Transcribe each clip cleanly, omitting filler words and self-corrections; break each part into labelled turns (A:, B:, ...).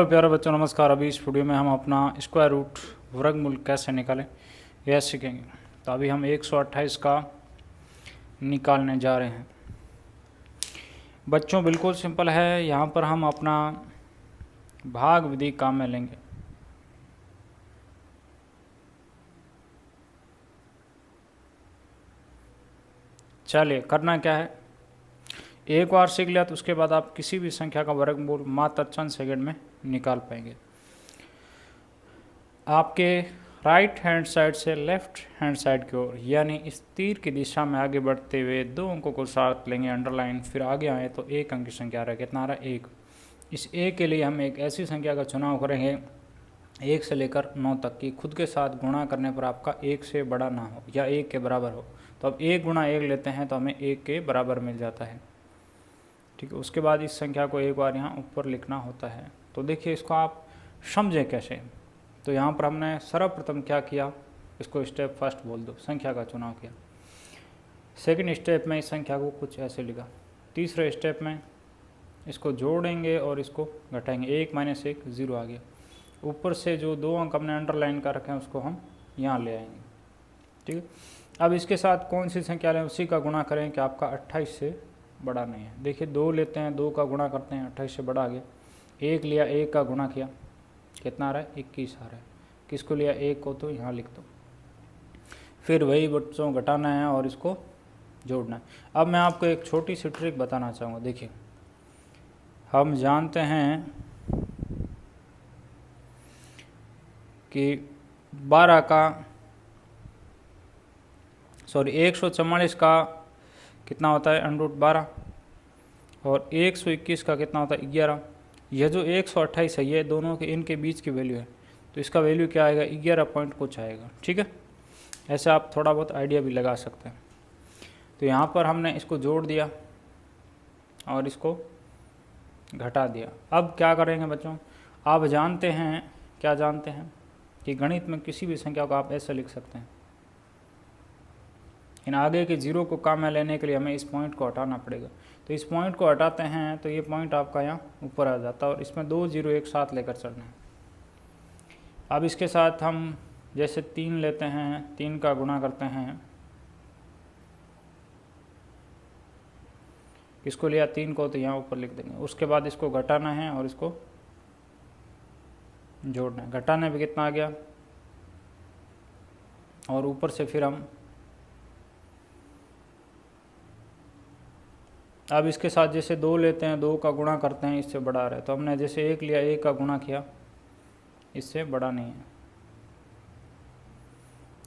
A: तो प्यारे बच्चों नमस्कार। अभी इस वीडियो में हम अपना स्क्वायर रूट वर्गमूल कैसे निकालें यह सीखेंगे। तो अभी हम 128 का निकालने जा रहे हैं। बच्चों बिल्कुल सिंपल है। यहाँ पर हम अपना भाग विधि काम में लेंगे। चलिए करना क्या है, एक बार सीख लिया तो उसके बाद आप किसी भी संख्या का वर्गमूल मात्र चंद सेकंड में निकाल पाएंगे। आपके राइट हैंड साइड से लेफ्ट हैंड साइड की ओर यानी इस तीर की दिशा में आगे बढ़ते हुए दो अंकों को साथ लेंगे अंडरलाइन, फिर आगे आए तो एक अंक की संख्या आ रहा है। कितना आ रहा है? 1। इस 1 के लिए हम एक ऐसी संख्या का चुनाव करेंगे 1 से लेकर 9 तक की खुद के साथ गुणा करने पर आपका 1 से बड़ा ना हो या 1 के बराबर हो। तो अब 1 गुणा 1 लेते हैं तो हमें 1 के बराबर मिल जाता है। ठीक है, उसके बाद इस संख्या को एक बार यहाँ ऊपर लिखना होता है। तो देखिए इसको आप समझें कैसे। तो यहाँ पर हमने सर्वप्रथम क्या किया, इसको स्टेप फर्स्ट बोल दो, संख्या का चुनाव किया। सेकंड स्टेप में इस संख्या को कुछ ऐसे लिखा। तीसरे स्टेप में इसको जोड़ेंगे और इसको घटाएंगे, 1 - 1 0 आ गया। ऊपर से जो दो अंक हमने अंडरलाइन कर रखे हैं उसको हम यहाँ ले आएंगे। ठीक है, अब इसके साथ कौन सी संख्या लें उसी का गुणा करें कि आपका 28 से बड़ा नहीं है। देखिए 2 लेते हैं, 2 का गुणा करते हैं, 28 से बड़ा आ गया। 1 लिया, 1 का गुणा किया, कितना आ रहा है? 21 आ रहा है। किसको लिया? 1 को, तो यहाँ लिख दो। फिर वही बच्चों घटाना है और इसको जोड़ना है। अब मैं आपको एक छोटी सी ट्रिक बताना चाहूँगा। देखिए हम जानते हैं कि 144 का कितना होता है? √12। और 121 का कितना होता है? 11। यह जो 128 है ये दोनों के इनके बीच की वैल्यू है, तो इसका वैल्यू क्या आएगा? 11 पॉइंट कुछ आएगा। ठीक है, ऐसे आप थोड़ा बहुत आइडिया भी लगा सकते हैं। तो यहाँ पर हमने इसको जोड़ दिया और इसको घटा दिया। अब क्या करेंगे बच्चों, आप जानते हैं, क्या जानते हैं कि गणित में किसी भी संख्या को आप ऐसे लिख सकते हैं। इन आगे के 0 को काम में लेने के लिए हमें इस पॉइंट को हटाना पड़ेगा। तो इस पॉइंट को हटाते हैं तो ये पॉइंट आपका यहाँ ऊपर आ जाता है और इसमें 2 0 एक साथ लेकर चलना है। अब इसके साथ हम जैसे 3 लेते हैं, 3 का गुणा करते हैं। इसको लिया 3 को तो यहाँ ऊपर लिख देंगे। उसके बाद इसको घटाना है और इसको जोड़ना है। घटाने पे कितना आ गया और ऊपर से फिर हम अब इसके साथ जैसे 2 लेते हैं, 2 का गुणा करते हैं, इससे बड़ा आ रहा है। तो हमने जैसे 1 लिया, 1 का गुणा किया, इससे बड़ा नहीं है।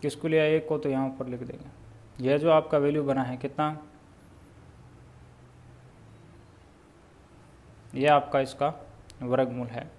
A: किसको लिया? 1 को, तो यहाँ ऊपर लिख देंगे। यह जो आपका वैल्यू बना है कितना, यह आपका इसका वर्गमूल है।